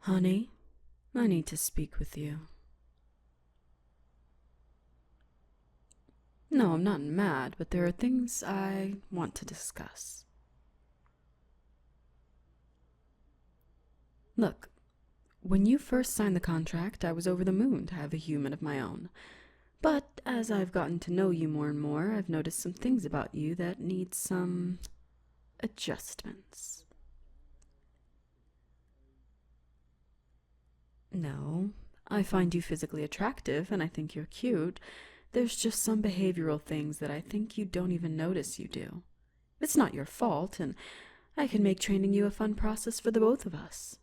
Honey, I need to speak with you. No, I'm not mad, but there are things I want to discuss. Look, when you first signed the contract, I was over the moon to have a human of my own. But as I've gotten to know you more and more, I've noticed some things about you that need some adjustments. No, I find you physically attractive and I think you're cute. There's just some behavioral things that I think you don't even notice you do. It's not your fault, and I can make training you a fun process for the both of us.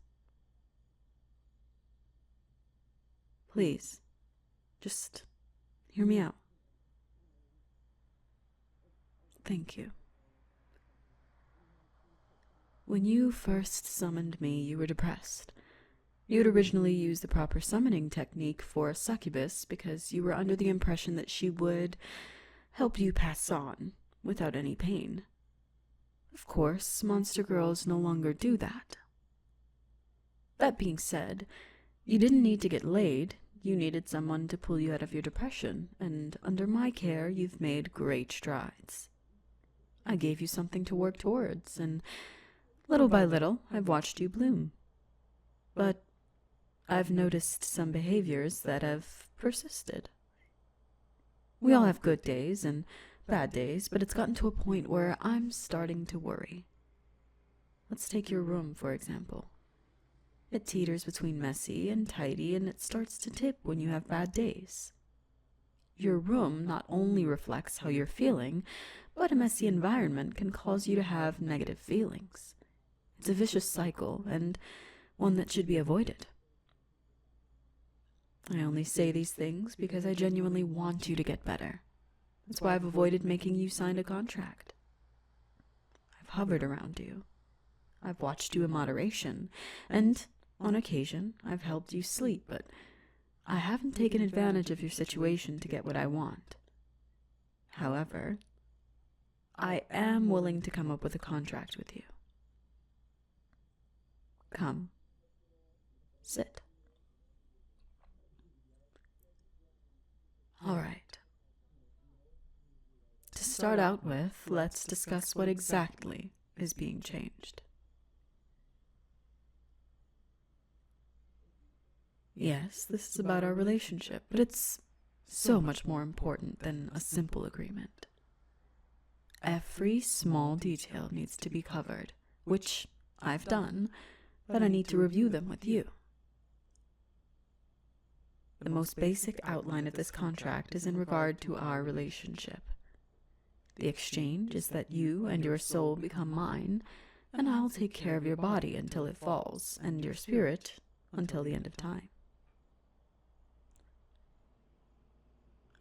Please, just hear me out. Thank you. When you first summoned me, you were depressed. You'd originally used the proper summoning technique for a succubus because you were under the impression that she would help you pass on without any pain. Of course, monster girls no longer do that. That being said, you didn't need to get laid. You needed someone to pull you out of your depression, and under my care, you've made great strides. I gave you something to work towards, and little by little, I've watched you bloom. But I've noticed some behaviors that have persisted. We all have good days and bad days, but it's gotten to a point where I'm starting to worry. Let's take your room, for example. It teeters between messy and tidy, and it starts to tip when you have bad days. Your room not only reflects how you're feeling, but a messy environment can cause you to have negative feelings. It's a vicious cycle, and one that should be avoided. I only say these things because I genuinely want you to get better. That's why I've avoided making you sign a contract. I've hovered around you. I've watched you in moderation, and on occasion I've helped you sleep, but I haven't taken advantage of your situation to get what I want. However, I am willing to come up with a contract with you. Come. Sit. All right. To start out with, let's discuss what exactly is being changed. Yes, this is about our relationship, but it's so much more important than a simple agreement. Every small detail needs to be covered, which I've done, but I need to review them with you. The most basic outline of this contract is in regard to our relationship. The exchange is that you and your soul become mine, and I'll take care of your body until it falls, and your spirit until the end of time.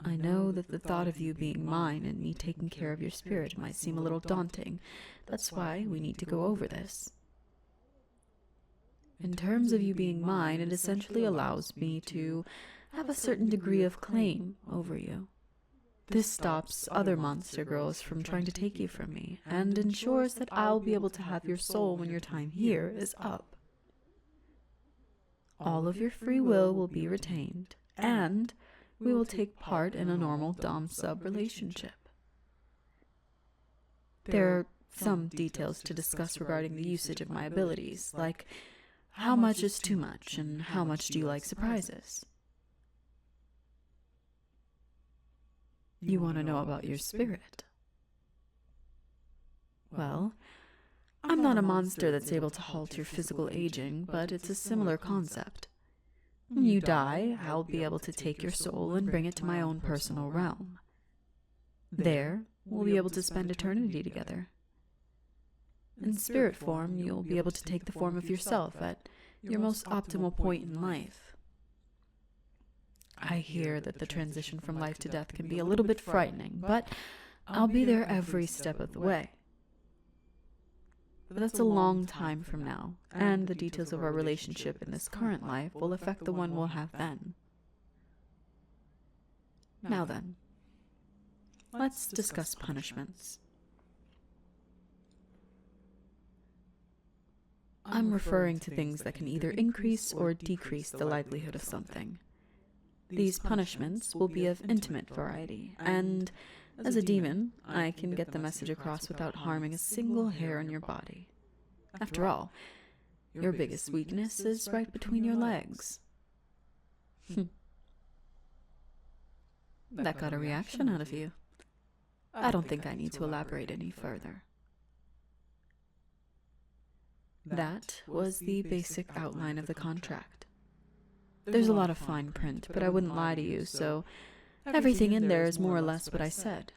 I know that the thought of you being mine and me taking care of your spirit might seem a little daunting. That's why we need to go over this. In terms of you being mine, it essentially allows me to have a certain degree of claim over you. This stops other monster girls from trying to take you from me, and ensures that I'll be able to have your soul when your time here is up. All of your free will be retained, and we will take part in a normal dom-sub relationship. There are some details to discuss regarding the usage of my abilities, like how much is too much, and how much do you like surprises? You want to know about your spirit? Well, I'm not a monster that's able to halt your physical aging, but it's a similar concept. When you die, I'll be able to take your soul and bring it to my own personal realm. There, we'll be able to spend eternity together. In spirit form, you'll be able to take the form of yourself at your most optimal point in life. I hear that the transition from life to death can be a little bit frightening, but I'll be there every step of the way. But that's a long time from now, and the details of our relationship in this current life will affect the one we'll have then. Now then, let's discuss punishments. I'm referring to things that can either increase or decrease the likelihood of something. These punishments will be of intimate variety, and as a demon, I can get the message across without harming a single hair on your body. After all, your biggest weakness is right between your legs. That got a reaction out of you. I don't think I need to elaborate any further. That was the basic outline of the contract. There's a lot of fine print, but I wouldn't lie to you, so everything in there is more or less what I said.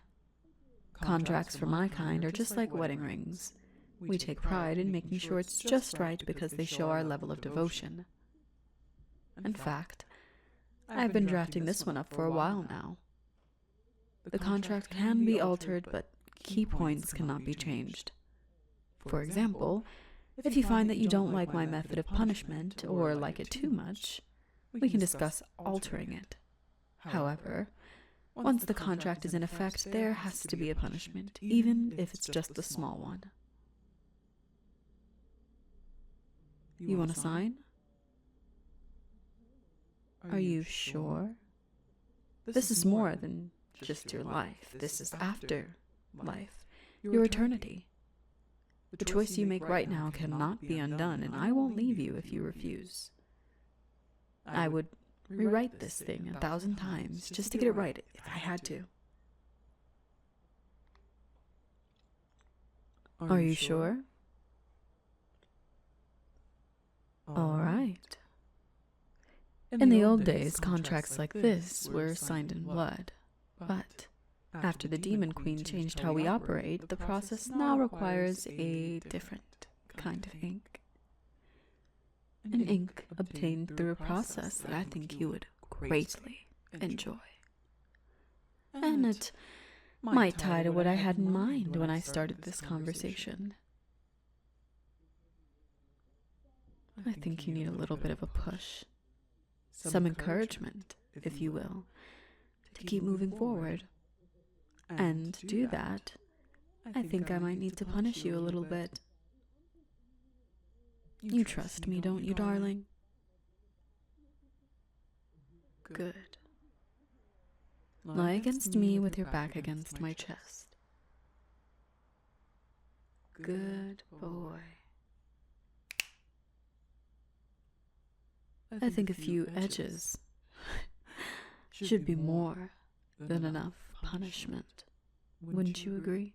Contracts for my kind are just like wedding rings. We take pride in making sure it's just right because they show our level of devotion. In fact, I've been drafting this one up for a while now. The contract can be altered, but key points cannot be changed. For example, if you find that you don't like my method of punishment, or like it too much, we can discuss altering it. However, once the contract is in effect, there has to be a punishment, even if it's just a small one. You want to sign? Are you sure? This is more than just your life. This is after life, your eternity. The choice you make right now cannot be undone, and I won't leave you if you refuse. I would rewrite this thing 1,000 times just to get it right if I had to. Are you sure? All right. In the old days, contracts like this were signed in blood, but after the Demon Queen changed how we operate, the process now requires a different kind of ink. An ink obtained through a process that I think you would greatly enjoy. And it might tie to what I had in mind when I started this conversation. I think you need a little bit of a push. Some encouragement, if you will, to keep moving forward. And to do that, I think I might need to punish you a little bit. You trust me, don't you, darling? Good. Lie against me with your back against my chest. Good boy. I think a few edges should be more than enough punishment. Wouldn't you agree?